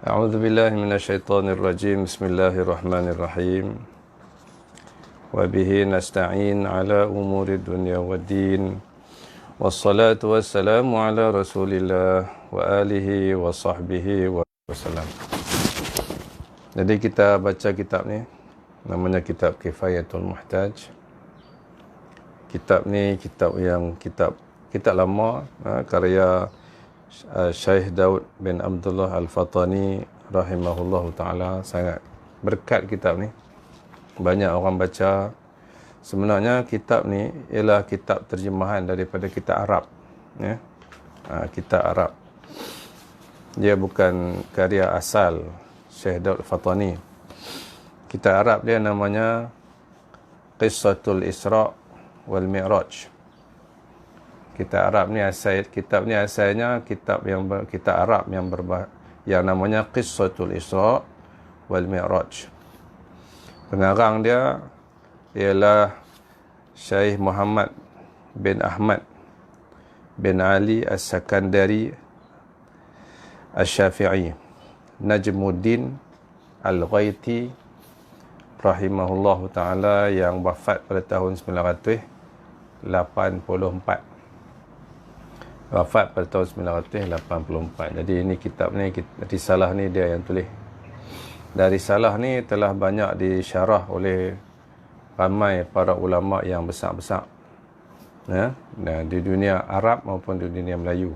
A'udzu billahi minasyaitonir rajim. Bismillahirrahmanirrahim. Wa bihi nasta'in ala umuri dunya waddin. Wassalatu wassalamu ala Rasulillah wa alihi wa sahbihi wa sallam. Jadi kita baca kitab ni, namanya kitab Kifayatul Muhtaj. Kitab ni kitab lama, karya Syekh Daud bin Abdullah Al-Fatani rahimahullahu ta'ala. Sangat berkat kitab ni, banyak orang baca. Sebenarnya kitab ni ialah kitab terjemahan daripada kitab Arab, ya. Kitab Arab, dia bukan karya asal Syekh Daud Al-Fatani. Kitab Arab dia namanya Qissatul Isra' wal Mi'raj. Kitab Arab ni asalnya kitab Arab yang namanya Qissatul Isra' wal Mi'raj. Pengarang dia ialah Syekh Muhammad bin Ahmad bin Ali As-Sakandari Asy-Syafi'i Najmuddin Al-Ghaiti rahimahullahu ta'ala, yang wafat pada tahun 984. Wafat pada tahun 984. Jadi ini kitab ni, risalah ni dia yang tulis. Dan risalah ni telah banyak disyarah oleh ramai para ulama yang besar-besar, ya, dan di dunia Arab maupun di dunia Melayu.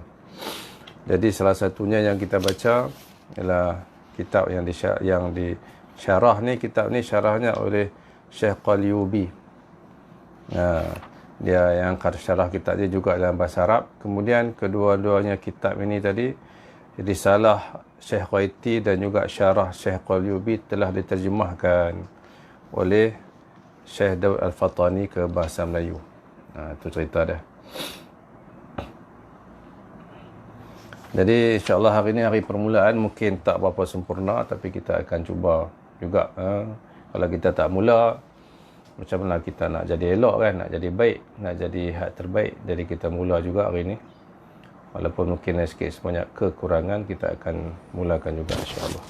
Jadi salah satunya yang kita baca ialah kitab yang disyarah ni. Kitab ni syarahnya oleh Syekh Qalyubi. Dia yang angkat syarah kitab dia juga dalam bahasa Arab. Kemudian kedua-duanya kitab ini tadi, risalah Syekh Ghaiti dan juga syarah Syekh Qalyubi, telah diterjemahkan oleh Syekh Daud Al-Fatani ke bahasa Melayu. Itu cerita dia. Jadi insya-Allah hari ini hari permulaan, mungkin tak berapa sempurna, tapi kita akan cuba juga. Kalau kita tak mula, macam mana kita nak jadi elok kan, nak jadi baik, nak jadi hak terbaik. Jadi kita mula juga hari ini, walaupun mungkin ada sikit sebanyak kekurangan, kita akan mulakan juga insya-Allah.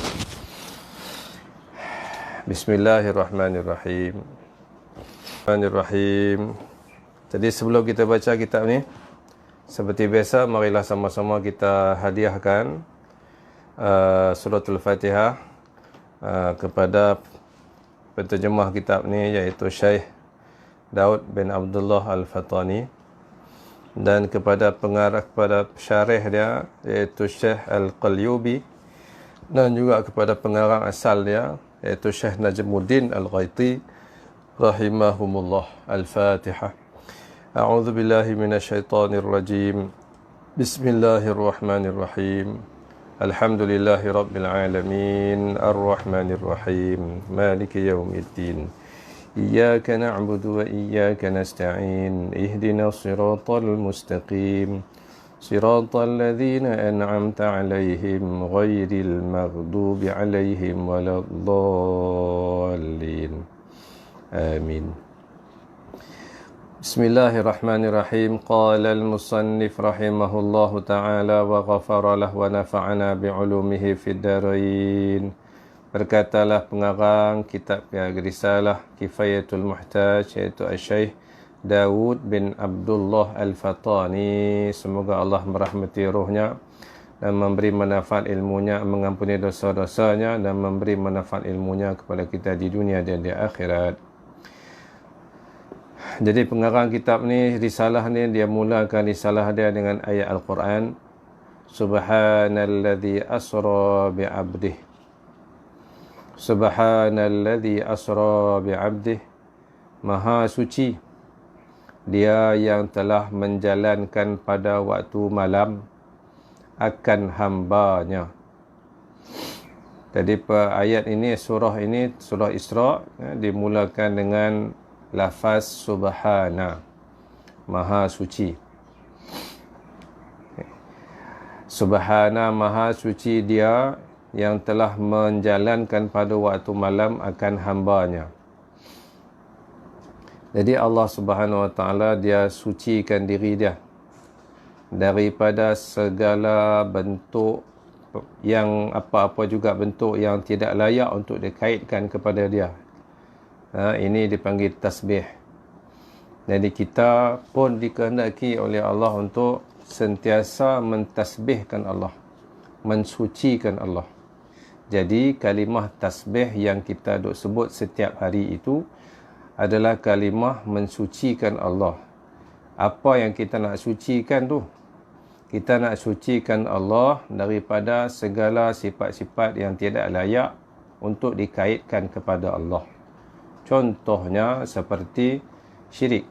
Bismillahirrahmanirrahim. Jadi sebelum kita baca kitab ni, seperti biasa, marilah sama-sama kita hadiahkan suratul Fatihah kepada penterjemah kitab ni, iaitu Syekh Daud bin Abdullah Al-Fatani, dan kepada pengarah, kepada syarih dia, iaitu Syekh Al-Qalyubi, dan juga kepada pengarang asal dia, iaitu Syekh Najmuddin Al-Ghaiti rahimahumullah. Al-Fatihah. A'udzu billahi minasyaitonir rajim. Bismillahirrahmanirrahim. Alhamdulillahi Rabbil Alamin. Ar-Rahmanir Rahim. Maliki yaumiddin. Iyyaka na'budu wa iyyaka nasta'in. Ihdinas siratal mustaqim. Siratal ladzina an'amta 'alaihim ghairil maghdubi 'alaihim waladdallin. Amin. Bismillahirrahmanirrahim. Qala al-musannif rahimahullahu ta'ala wa ghafara lahu wa nafa'ana bi'ulumihi fid darain. Berkatalah pengarang kitab risalah Kifayatul Muhtaj, iaitu Syekh Daud bin Abdullah Al-Fatani. Semoga Allah merahmati rohnya dan memberi manfaat ilmunya, mengampuni dosa-dosanya, dan memberi manfaat ilmunya kepada kita di dunia dan di akhirat. Jadi pengarang kitab ni, risalah ni, dia mulakan risalah dia dengan ayat Al-Quran. Subhanalladzi asra bi'abdih. Subhanalladzi asra bi'abdih. Maha suci dia yang telah menjalankan pada waktu malam akan hambanya. Jadi ayat ini, surah Isra, dimulakan dengan lafaz subhana, maha suci. Subhana, maha suci dia yang telah menjalankan pada waktu malam akan hambanya. Jadi Allah Subhanahu Wa Ta'ala, dia sucikan diri dia daripada segala bentuk yang apa-apa juga bentuk yang tidak layak untuk dikaitkan kepada dia. Ini dipanggil tasbih. Jadi kita pun dikehendaki oleh Allah untuk sentiasa mentasbihkan Allah, mensucikan Allah. Jadi kalimah tasbih yang kita duk sebut setiap hari itu adalah kalimah mensucikan Allah. Apa yang kita nak sucikan tu? Kita nak sucikan Allah daripada segala sifat-sifat yang tidak layak untuk dikaitkan kepada Allah. Contohnya seperti syirik.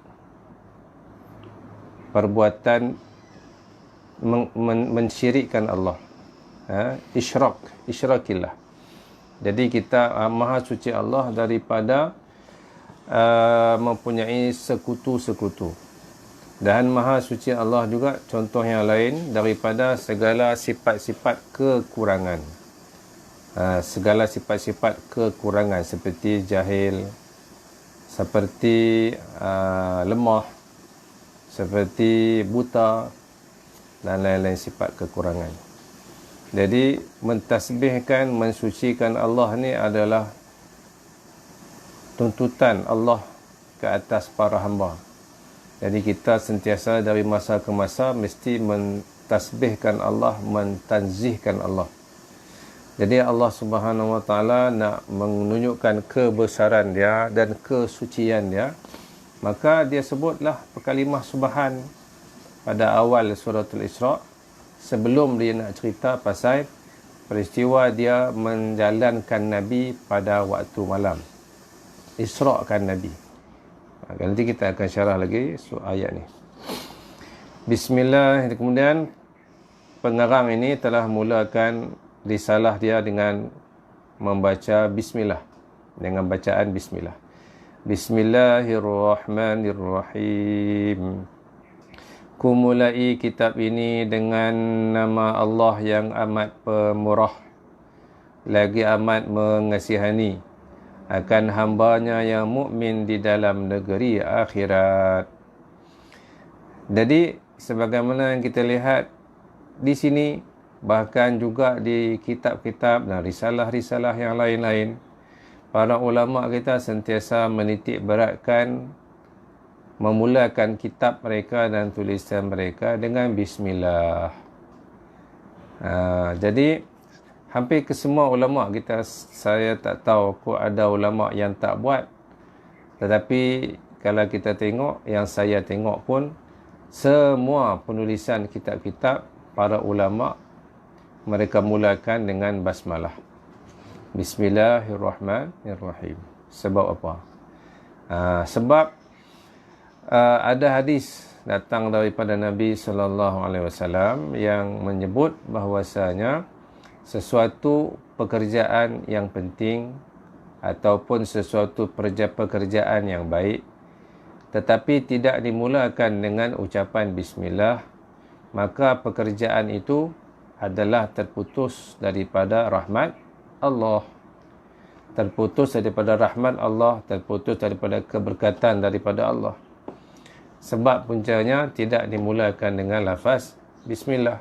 Perbuatan mensyirikkan Allah. Isyrakillah. Jadi kita maha suci Allah daripada mempunyai sekutu-sekutu. Dan maha suci Allah juga contoh yang lain daripada segala sifat-sifat kekurangan. Segala sifat-sifat kekurangan seperti jahil, seperti lemah, seperti buta dan lain-lain sifat kekurangan. Jadi mentasbihkan, mensucikan Allah ni adalah tuntutan Allah ke atas para hamba. Jadi kita sentiasa dari masa ke masa mesti mentasbihkan Allah, mentanzihkan Allah. Jadi Allah Subhanahu Wa Taala nak menunjukkan kebesaran dia dan kesucian dia, maka dia sebutlah kalimah subhan pada awal suratul Isra sebelum dia nak cerita pasal peristiwa dia menjalankan Nabi pada waktu malam. Isra'kan Nabi. Nanti kita akan syarah lagi ayat ni. Bismillah. Kemudian pengarang ini telah mulakan risalah dia dengan membaca bismillah, dengan bacaan bismillah. Bismillahirrahmanirrahim. Ku mulai kitab ini dengan nama Allah yang amat pemurah lagi amat mengasihani akan hambanya yang mukmin di dalam negeri akhirat. Jadi sebagaimana yang kita lihat di sini, bahkan juga di kitab-kitab dan risalah-risalah yang lain-lain, para ulama kita sentiasa menitik beratkan memulakan kitab mereka dan tulisan mereka dengan bismillah. Jadi hampir kesemua ulama kita, saya tak tahu kok ada ulama yang tak buat. Tetapi kalau kita tengok, yang saya tengok pun, semua penulisan kitab-kitab para ulama, mereka mulakan dengan basmalah. Bismillahirrahmanirrahim. Sebab apa? Sebab ada hadis datang daripada Nabi SAW yang menyebut bahwasanya sesuatu pekerjaan yang penting ataupun sesuatu pekerjaan yang baik tetapi tidak dimulakan dengan ucapan bismillah, maka pekerjaan itu adalah terputus daripada rahmat Allah. Terputus daripada rahmat Allah, terputus daripada keberkatan daripada Allah. Sebab puncanya tidak dimulakan dengan lafaz bismillah.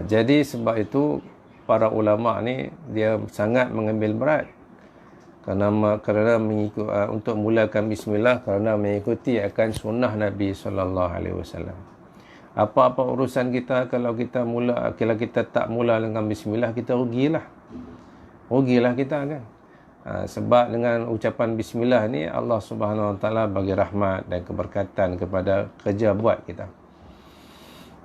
Jadi sebab itu para ulama ni dia sangat mengambil berat kerana mengikut untuk mulakan bismillah, kerana mengikuti akan sunnah Nabi SAW. Apa-apa urusan kita kalau kita tak mula dengan bismillah, kita rugilah kita kan. Sebab dengan ucapan bismillah ni Allah Subhanahu Wa Taala bagi rahmat dan keberkatan kepada kerja buat kita.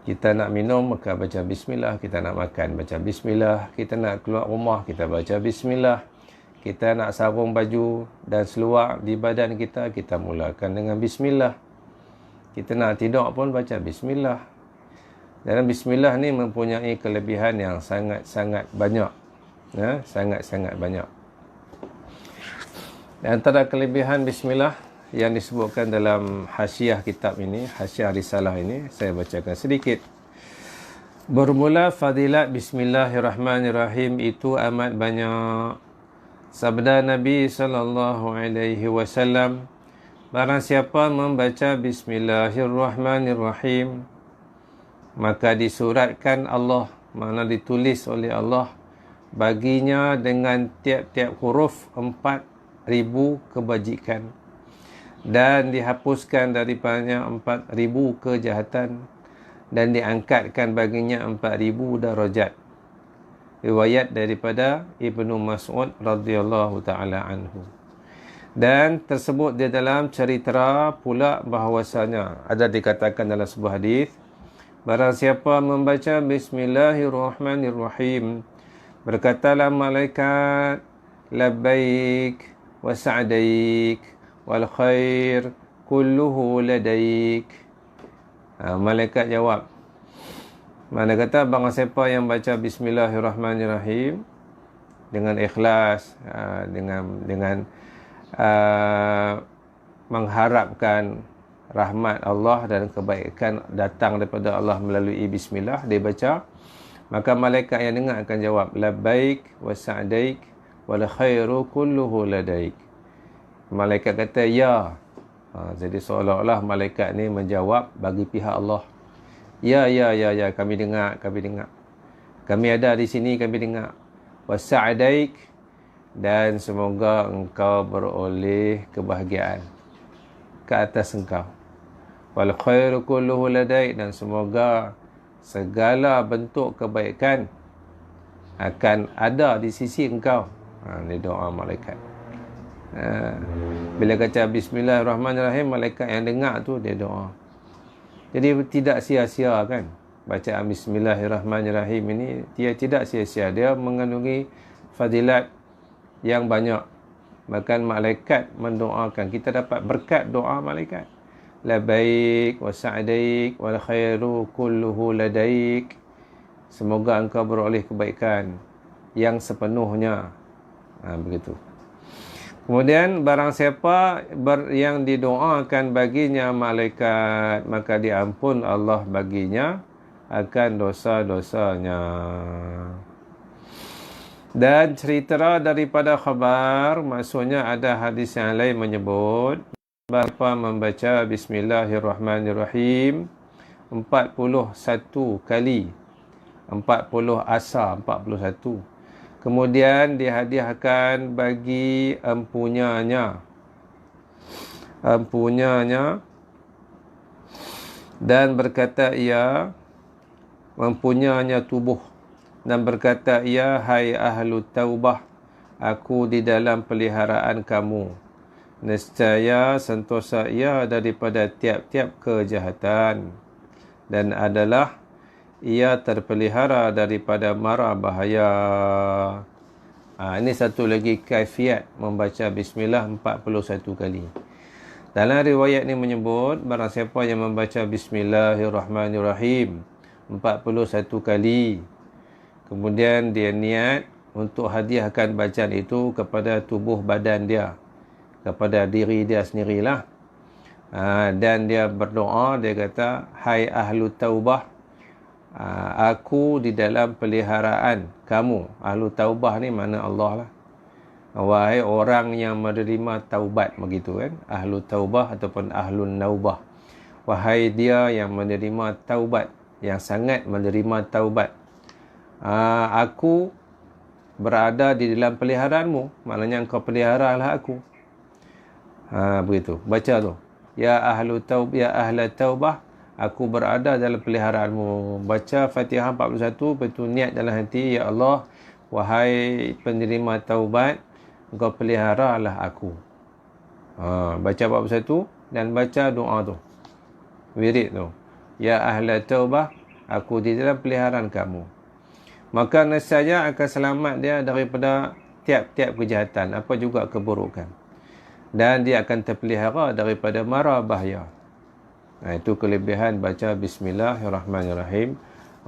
Kita nak minum, maka baca bismillah. Kita nak makan, baca bismillah. Kita nak keluar rumah, kita baca bismillah. Kita nak sarung baju dan seluar di badan kita, kita mulakan dengan bismillah. Kita nak tidur pun baca bismillah. Dan bismillah ni mempunyai kelebihan yang sangat-sangat banyak. Sangat-sangat banyak. Di antara kelebihan bismillah yang disebutkan dalam hasyiah kitab ini, hasyiah risalah ini, saya bacakan sedikit. Bermula fadilat bismillahirrahmanirrahim itu amat banyak. Sabda Nabi SAW, barang siapa membaca bismillahirrahmanirrahim, maka disuratkan Allah makna ditulis oleh Allah baginya dengan tiap-tiap huruf 4,000 kebajikan, dan dihapuskan daripadanya 4,000 kejahatan, dan diangkatkan baginya 4,000 darajat. Riwayat daripada Ibnu Mas'ud radhiyallahu ta'ala anhu. Dan tersebut di dalam cerita pula bahawasanya ada dikatakan dalam sebuah hadis, barang siapa membaca Bismillahirrahmanirrahim, berkatalah malaikat, labbaik wa sa'daik wal khair kulluhu ladaik. Malaikat jawab, mana kata barang siapa yang baca Bismillahirrahmanirrahim dengan ikhlas, dengan mengharapkan rahmat Allah dan kebaikan datang daripada Allah melalui bismillah, dia baca, maka malaikat yang dengar akan jawab, labbaik wa sa'daik wal khairu kulluhu ladaik. Malaikat kata ya. Jadi seolah-olah malaikat ni menjawab bagi pihak Allah. Ya, kami dengar. Kami ada di sini, kami dengar. Wa sa'daik, dan semoga engkau beroleh kebahagiaan ke atas engkau. Wal khairu kulluhu ladaik, dan semoga segala bentuk kebaikan akan ada di sisi engkau. Ini doa malaikat. Bila kata Bismillahirrahmanirrahim, malaikat yang dengar tu dia doa. Jadi tidak sia-sia kan bacaan Bismillahirrahmanirrahim ini, dia tidak sia-sia, dia mengandungi fadilat yang banyak. Bahkan malaikat mendoakan, kita dapat berkat doa malaikat. Labbaik wa sa'daik wal khairu kulluhu ladaik. Semoga engkau beroleh kebaikan yang sepenuhnya. Begitu. Kemudian barang siapa yang didoakan baginya malaikat, maka diampun Allah baginya akan dosa-dosanya. Dan cerita daripada khabar, maksudnya ada hadis yang lain menyebut bapa membaca Bismillahirrahmanirrahim 41 kali, 40 asa, 41. Kemudian dihadiahkan bagi empunyanya dan berkata ia, mempunyanya tubuh, dan berkata ia, hai ahlu taubah, aku di dalam peliharaan kamu. Nescaya sentosa ia daripada tiap-tiap kejahatan, dan adalah ia terpelihara daripada mara bahaya. Ini satu lagi kaifiat membaca Bismillah 41 kali. Dalam riwayat ini menyebut, barang siapa yang membaca Bismillahirrahmanirrahim 41 kali, kemudian dia niat untuk hadiahkan bacaan itu kepada tubuh badan dia, kepada diri dia sendirilah. Dan dia berdoa, dia kata, hai ahlu taubah, aku di dalam peliharaan kamu. Ahlu taubah ni mana Allah lah. Wahai orang yang menerima taubat, begitu kan. Ahlu taubah ataupun ahlun naubah. Wahai dia yang menerima taubat, yang sangat menerima taubat. Aku berada di dalam peliharaanmu. Maknanya engkau peliharalah aku. Begitu. Baca tu. Ya ahlu taubah, ya ahla taubah, aku berada dalam peliharaanmu. Baca Fatihah 41, lepas tu niat dalam hati, ya Allah, wahai penerima taubat, engkau peliharalah aku. Baca 41 dan baca doa tu, wirid tu. Ya ahla taubah, aku di dalam peliharaan kamu. Maka nescaya akan selamat dia daripada tiap-tiap kejahatan, apa juga keburukan. Dan dia akan terpelihara daripada mara bahaya. Itu kelebihan baca Bismillahirrahmanirrahim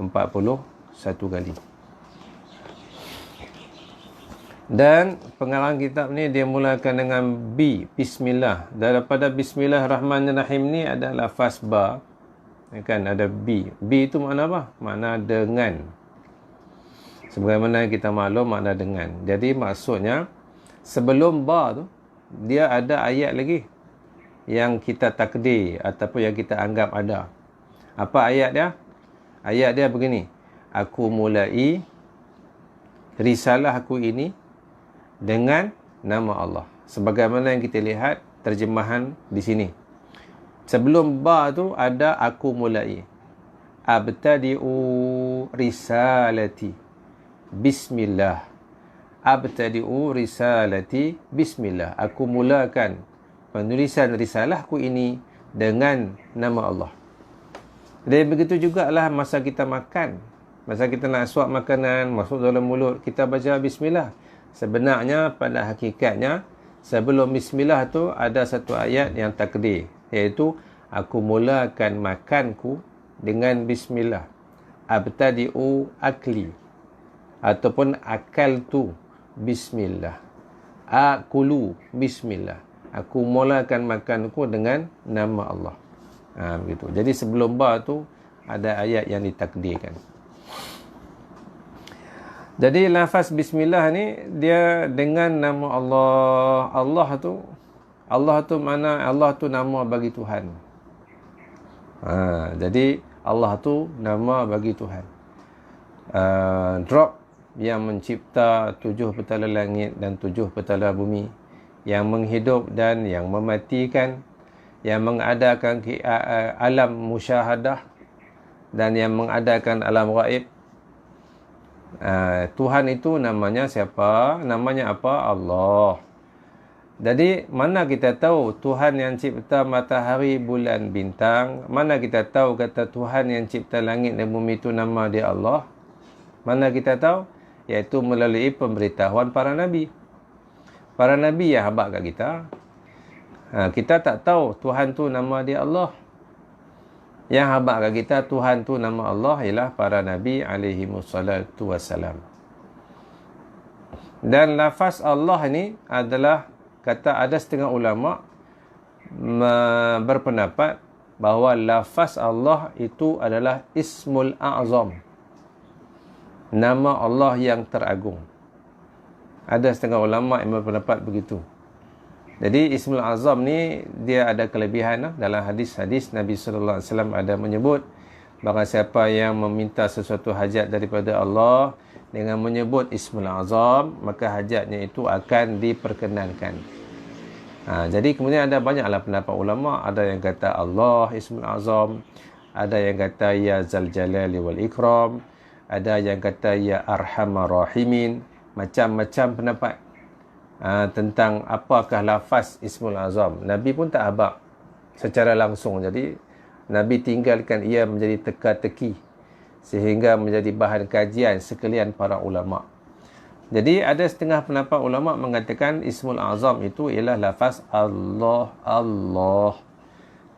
41 kali. Dan pengarang kitab ni dia mulakan dengan B, Bismillah. Daripada Bismillahirrahmanirrahim ni ada lafaz ba, kan, ada B. B itu makna apa? Makna dengan. Sebagaimana kita maklum makna dengan. Jadi maksudnya sebelum ba tu dia ada ayat lagi yang kita takdir ataupun yang kita anggap ada. Apa ayat dia? Ayat dia begini. aku mulai risalah aku ini dengan nama Allah. Sebagaimana yang kita lihat terjemahan di sini. Sebelum ba tu ada aku mulai. Abtadi'u risalati bismillah. Abtadi'u risalati bismillah. Aku mulakan penulisan risalahku ini dengan nama Allah. Dan begitu jugalah masa kita makan. Masa kita nak suap makanan, masuk dalam mulut, kita baca bismillah. Sebenarnya pada hakikatnya, sebelum bismillah tu ada satu ayat yang takdir. Iaitu, aku mulakan makanku dengan bismillah. Abtadi'u akli. Ataupun akaltu bismillah. Akulu bismillah. Aku mulakan makanku dengan nama Allah. Begitu. Jadi sebelum ba tu ada ayat yang ditakdirkan. Jadi lafaz bismillah ni dia dengan nama Allah. Allah tu mana? Allah tu nama bagi Tuhan. Jadi Allah tu nama bagi Tuhan. Drop yang mencipta 7 petala langit dan 7 petala bumi, yang menghidup dan yang mematikan, yang mengadakan alam musyahadah dan yang mengadakan alam gaib. Tuhan itu namanya siapa? Namanya apa? Allah. Jadi mana kita tahu Tuhan yang cipta matahari, bulan, bintang? Mana kita tahu kata Tuhan yang cipta langit dan bumi itu nama dia Allah? Mana kita tahu? Iaitu melalui pemberitahuan para nabi. Para nabi yang habaq kat kita. Kita tak tahu Tuhan tu nama dia Allah. Yang habaq kat kita Tuhan tu nama Allah ialah para nabi alaihimussalatu wassalam. Dan lafaz Allah ni adalah, kata ada setengah ulama berpendapat bahawa lafaz Allah itu adalah Ismul A'zam, nama Allah yang teragung. Ada setengah ulama yang berpendapat begitu. Jadi Ismul Azam ni dia ada kelebihan dalam hadis-hadis Nabi sallallahu alaihi wasallam ada menyebut bahawa siapa yang meminta sesuatu hajat daripada Allah dengan menyebut Ismul Azam, maka hajatnya itu akan diperkenankan. Jadi kemudian ada banyaklah pendapat ulama, ada yang kata Allah Ismul Azam, ada yang kata ya Zal Jalali wal Ikram, ada yang kata ya Arhamar Rahimin, macam-macam pendapat tentang apakah lafaz Ismul Azam. Nabi pun tak habaq secara langsung. Jadi Nabi tinggalkan ia menjadi teka-teki sehingga menjadi bahan kajian sekalian para ulama. Jadi ada setengah pendapat ulama mengatakan Ismul Azam itu ialah lafaz Allah, Allah.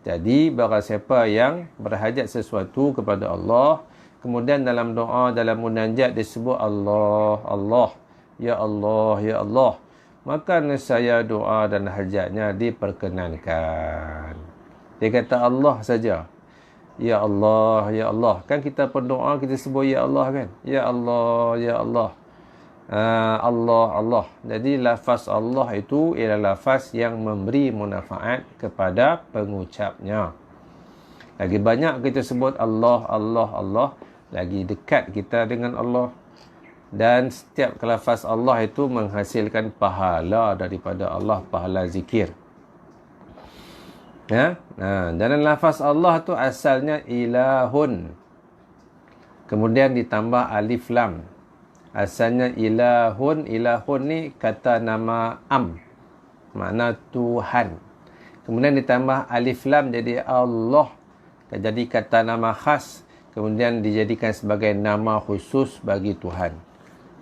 Jadi barang siapa yang berhajat sesuatu kepada Allah, kemudian dalam doa, dalam munajat disebut Allah, Allah, ya Allah, ya Allah, maka nescaya doa dan hajatnya diperkenankan. Dia kata Allah saja. Ya Allah, ya Allah. Kan kita berdoa, kita sebut ya Allah kan? Ya Allah, ya Allah. Allah, Allah. Jadi lafaz Allah itu ialah lafaz yang memberi manfaat kepada pengucapnya. Lagi banyak kita sebut Allah, Allah, Allah, lagi dekat kita dengan Allah. Dan setiap lafaz Allah itu menghasilkan pahala daripada Allah, pahala zikir. Dan lafaz Allah itu asalnya ilahun. Kemudian ditambah alif lam. Asalnya ilahun. Ilahun ni kata nama am. Makna Tuhan. Kemudian ditambah alif lam jadi Allah. Jadi kata nama khas. Kemudian dijadikan sebagai nama khusus bagi Tuhan.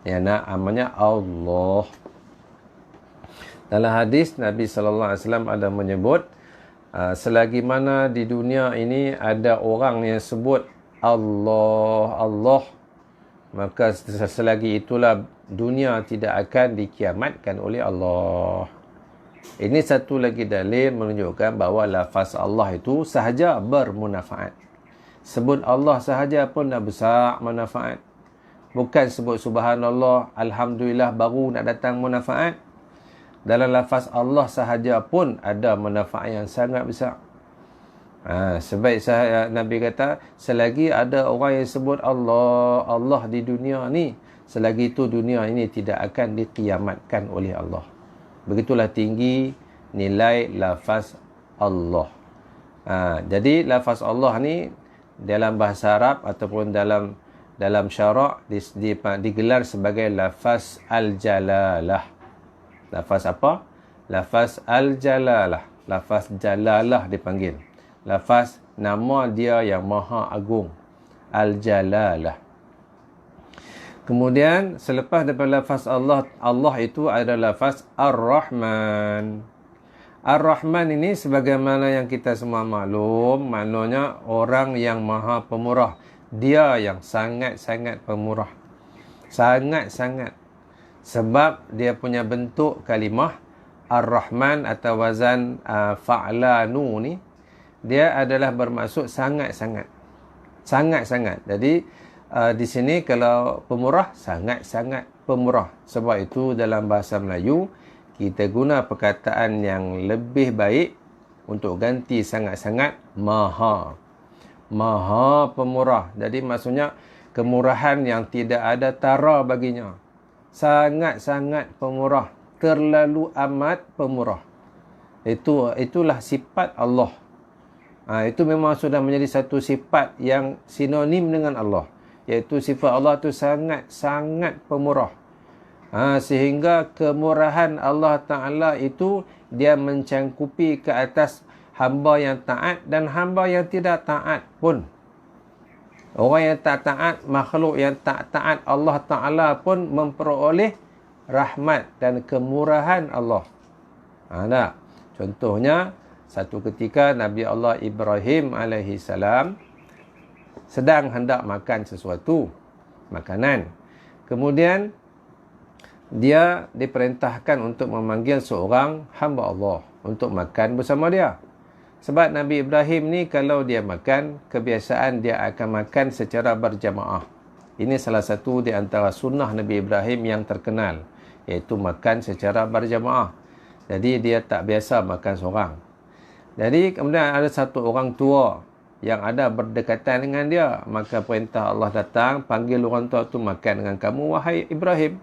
Yang namanya Allah. Dalam hadis Nabi sallallahu alaihi wasallam ada menyebut selagi mana di dunia ini ada orang yang sebut Allah, Allah, maka selagi itulah dunia tidak akan dikiamatkan oleh Allah. Ini satu lagi dalil menunjukkan bahawa lafaz Allah itu sahaja bermanfaat. Sebut Allah sahaja pun dah besar manfaat. Bukan sebut subhanallah, alhamdulillah baru nak datang manfaat. Dalam lafaz Allah sahaja pun ada manfaat yang sangat besar. Sebab Nabi kata, selagi ada orang yang sebut Allah, Allah di dunia ni, selagi itu dunia ini tidak akan dikiamatkan oleh Allah. Begitulah tinggi nilai lafaz Allah. Jadi lafaz Allah ni dalam bahasa Arab ataupun dalam syarak digelar sebagai lafaz al-jalalah. Lafaz apa? Lafaz al-jalalah. Lafaz jalalah dipanggil. Lafaz nama dia yang maha agung. Al-jalalah. Kemudian selepas daripada lafaz Allah, Allah itu adalah lafaz Ar-Rahman. Ar-Rahman ini sebagaimana yang kita semua maklum, maknanya orang yang maha pemurah. Dia yang sangat-sangat pemurah. Sangat-sangat. Sebab dia punya bentuk kalimah Ar-Rahman atau wazan fa'lanu ni, dia adalah bermaksud sangat-sangat. Sangat-sangat. Jadi di sini kalau pemurah, sangat-sangat pemurah. Sebab itu dalam bahasa Melayu, kita guna perkataan yang lebih baik untuk ganti sangat-sangat, maha. Maha pemurah. Jadi maksudnya kemurahan yang tidak ada tara baginya. Sangat-sangat pemurah. Terlalu amat pemurah. Itulah sifat Allah. Itu memang sudah menjadi satu sifat yang sinonim dengan Allah. Iaitu sifat Allah itu sangat-sangat pemurah. Sehingga kemurahan Allah Ta'ala itu dia mencangkupi ke atas hamba yang taat dan hamba yang tidak taat pun. Orang yang tak taat, makhluk yang tak taat Allah Ta'ala pun memperoleh rahmat dan kemurahan Allah. Contohnya, satu ketika Nabi Allah Ibrahim AS sedang hendak makan sesuatu, makanan. Kemudian, dia diperintahkan untuk memanggil seorang hamba Allah untuk makan bersama dia. Sebab Nabi Ibrahim ni kalau dia makan, kebiasaan dia akan makan secara berjamaah. Ini salah satu di antara sunnah Nabi Ibrahim yang terkenal, iaitu makan secara berjamaah. Jadi dia tak biasa makan seorang. Jadi kemudian ada satu orang tua yang ada berdekatan dengan dia. Maka perintah Allah datang, panggil orang tua tu makan dengan kamu, wahai Ibrahim.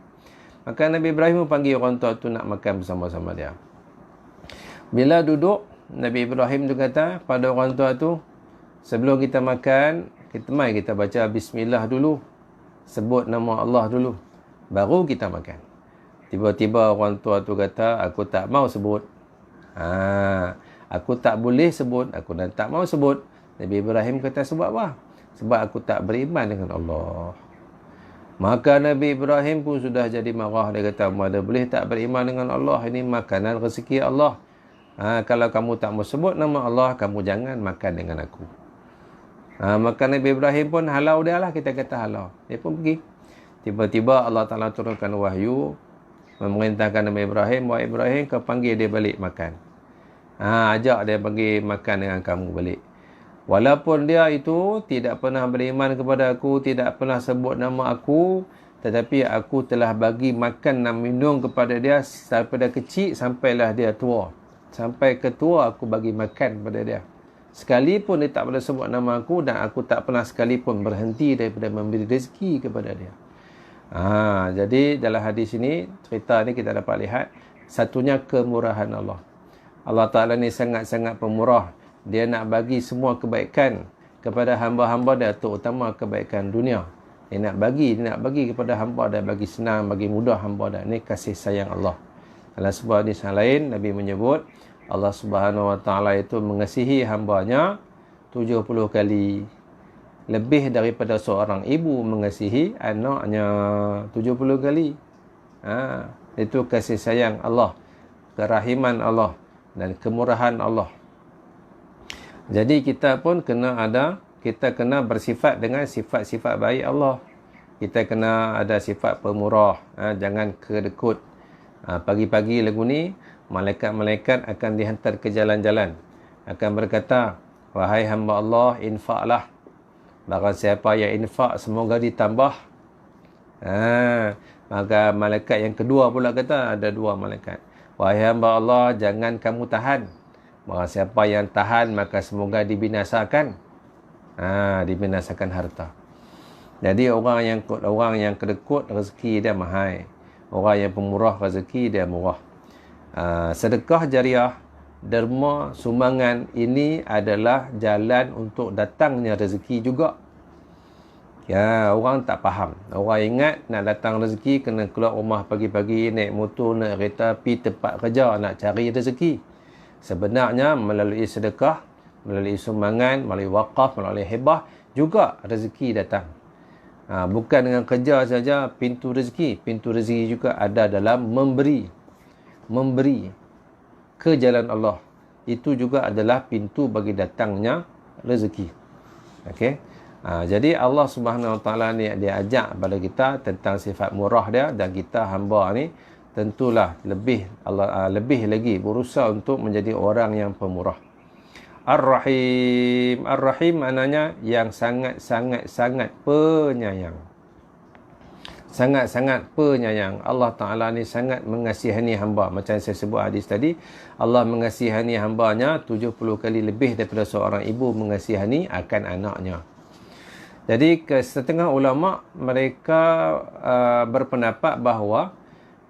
Maka Nabi Ibrahim panggil orang tua tu nak makan bersama-sama dia. Bila duduk, Nabi Ibrahim tu kata pada orang tua tu, sebelum kita makan, mari kita baca Bismillah dulu. Sebut nama Allah dulu. Baru kita makan. Tiba-tiba orang tua tu kata, aku tak mau sebut. Aku tak boleh sebut. Aku dah tak mau sebut. Nabi Ibrahim kata, sebab apa? Sebab aku tak beriman dengan Allah. Maka Nabi Ibrahim pun sudah jadi marah. Dia kata, mana boleh tak beriman dengan Allah? Ini makanan rezeki Allah. Kalau kamu tak mau sebut nama Allah, kamu jangan makan dengan aku. Maka Nabi Ibrahim pun halau dia lah. Kita kata halau. Dia pun pergi. Tiba-tiba Allah Ta'ala turunkan wahyu. Memerintahkan Nabi Ibrahim, wahai Ibrahim, kau panggil dia balik makan. Ajak dia pergi makan dengan kamu balik. Walaupun dia itu tidak pernah beriman kepada aku, tidak pernah sebut nama aku, tetapi aku telah bagi makan dan minum kepada dia daripada kecil sampailah dia tua. Sampai ketua aku bagi makan kepada dia. Sekalipun dia tak pernah sebut nama aku dan aku tak pernah sekalipun berhenti daripada memberi rezeki kepada dia. Jadi dalam hadis ini, cerita ni kita dapat lihat, satunya kemurahan Allah. Allah Ta'ala ni sangat-sangat pemurah. Dia nak bagi semua kebaikan kepada hamba-hamba dia, terutama kebaikan dunia. Dia nak bagi kepada hamba dia, bagi senang, bagi mudah hamba dia. Ini kasih sayang Allah. Dalam sebuah hadis yang lain, Nabi menyebut, Allah Subhanahu Wa Ta'ala itu mengasihi hambanya 70 kali. Lebih daripada seorang ibu mengasihi anaknya 70 kali. Itu kasih sayang Allah, kerahiman Allah dan kemurahan Allah. Jadi kita pun kita kena bersifat dengan sifat-sifat baik Allah. Kita kena ada sifat pemurah. Jangan kedekut. Pagi-pagi lagu ni, malaikat-malaikat akan dihantar ke jalan-jalan. Akan berkata, wahai hamba Allah, infaklah. Barang siapa yang infak, semoga ditambah. Maka malaikat yang kedua pula kata, ada dua malaikat. Wahai hamba Allah, jangan kamu tahan. Barang siapa yang tahan, maka semoga dibinasakan. Dibinasakan harta. Jadi orang yang kedekut, rezeki dia mahal. Orang yang pemurah, rezeki dia murah. Sedekah jariah, derma, sumbangan ini adalah jalan untuk datangnya rezeki juga. Ya, orang tak faham. Orang ingat nak datang rezeki kena keluar rumah pagi-pagi, naik motor, naik kereta, pergi tempat kerja nak cari rezeki. Sebenarnya melalui sedekah, melalui sumbangan, melalui wakaf, melalui hibah juga rezeki datang. Bukan dengan kerja saja pintu rezeki. Pintu rezeki juga ada dalam memberi ke jalan Allah. Itu juga adalah pintu bagi datangnya rezeki. Okey. Jadi Allah Subhanahu Wa Taala ni dia ajak pada kita tentang sifat murah dia, dan kita hamba ni tentulah lebih lagi berusaha untuk menjadi orang yang pemurah. Ar-Rahim. Ar-Rahim maknanya yang sangat penyayang. Sangat penyayang. Allah Ta'ala ni sangat mengasihani hamba. Macam saya sebut hadis tadi, Allah mengasihani hambanya 70 kali lebih daripada seorang ibu mengasihani akan anaknya. Jadi setengah ulama mereka berpendapat bahawa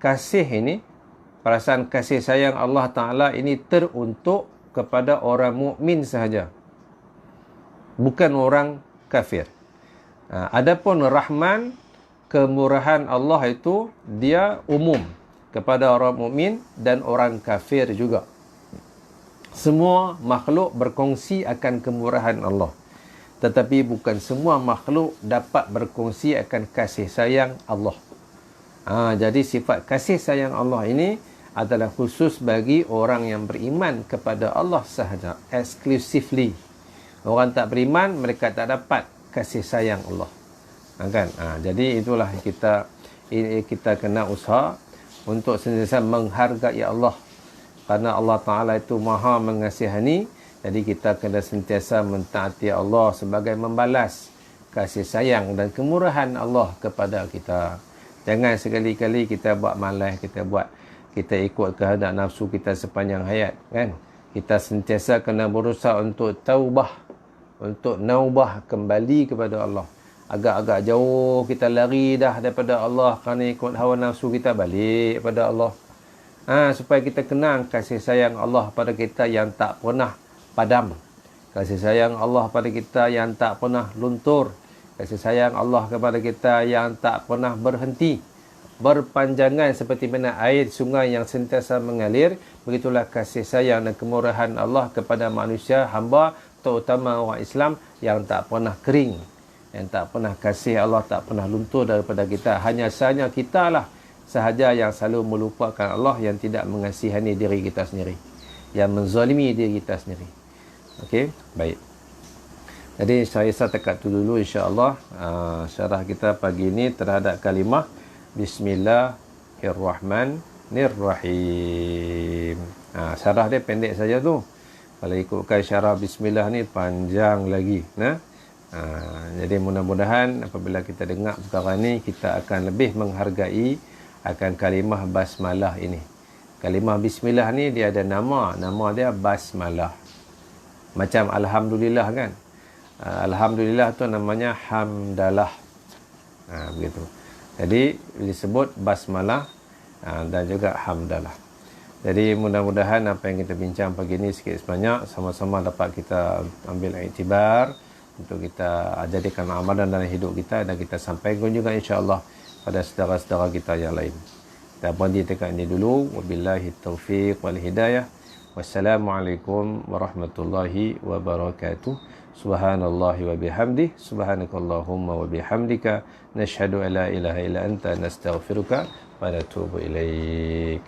kasih ini, perasaan kasih sayang Allah Ta'ala ini teruntuk kepada orang mukmin sahaja, bukan orang kafir. Adapun rahman, kemurahan Allah itu dia umum kepada orang mukmin dan orang kafir juga. Semua makhluk berkongsi akan kemurahan Allah, tetapi bukan semua makhluk dapat berkongsi akan kasih sayang Allah. Jadi sifat kasih sayang Allah ini adalah khusus bagi orang yang beriman kepada Allah sahaja, exclusively. Orang tak beriman, mereka tak dapat kasih sayang Allah. Jadi itulah kita kena usaha untuk sentiasa menghargai Allah, karena Allah Ta'ala itu maha mengasihani. Jadi kita kena sentiasa mentaati Allah sebagai membalas kasih sayang dan kemurahan Allah kepada kita. Jangan sekali-kali kita buat malas, kita ikut kehendak nafsu kita sepanjang hayat, kan? Kita sentiasa kena berusaha untuk taubah, untuk naubah kembali kepada Allah. Agak-agak jauh kita lari dah daripada Allah kerana ikut hawa nafsu kita, balik pada Allah. Supaya kita kenang kasih sayang Allah pada kita yang tak pernah padam. Kasih sayang Allah pada kita yang tak pernah luntur. Kasih sayang Allah kepada kita yang tak pernah berhenti, berpanjangan seperti mana air sungai yang sentiasa mengalir. Begitulah kasih sayang dan kemurahan Allah kepada manusia, hamba, terutama orang Islam, yang tak pernah kering, yang tak pernah kasih Allah tak pernah luntur daripada kita. Hanya sahaja kita lah sahaja yang selalu melupakan Allah, yang tidak mengasihani diri kita sendiri, yang menzalimi diri kita sendiri. Okey, baik. Jadi saya tekat tu dulu insya-Allah syarah kita pagi ini terhadap kalimah Bismillahirrahmanirrahim. Syarah dia pendek saja tu. Kalau ikutkan syarah Bismillah ni panjang lagi. Jadi mudah-mudahan apabila kita dengar perkara ni, kita akan lebih menghargai akan kalimah basmalah ini. Kalimah Bismillah ni dia ada nama dia basmalah. Macam Alhamdulillah kan. Alhamdulillah tu namanya hamdalah. Begitu. Jadi disebut basmalah dan juga hamdalah. Jadi mudah-mudahan apa yang kita bincang pagi ini sikit sebanyak sama-sama dapat kita ambil iktibar untuk kita jadikan amalan dalam hidup kita, dan kita sampaikan juga insya-Allah pada saudara-saudara kita yang lain. Kita berhenti dekat ini dulu. Wabillahi taufiq wal hidayah. Wassalamualaikum warahmatullahi wabarakatuh. Subhanallahi wa bihamdih, subhanakallahumma wa bihamdika, nashhadu an la ilaha illa anta, nastaghfiruka wa natubu ilaik.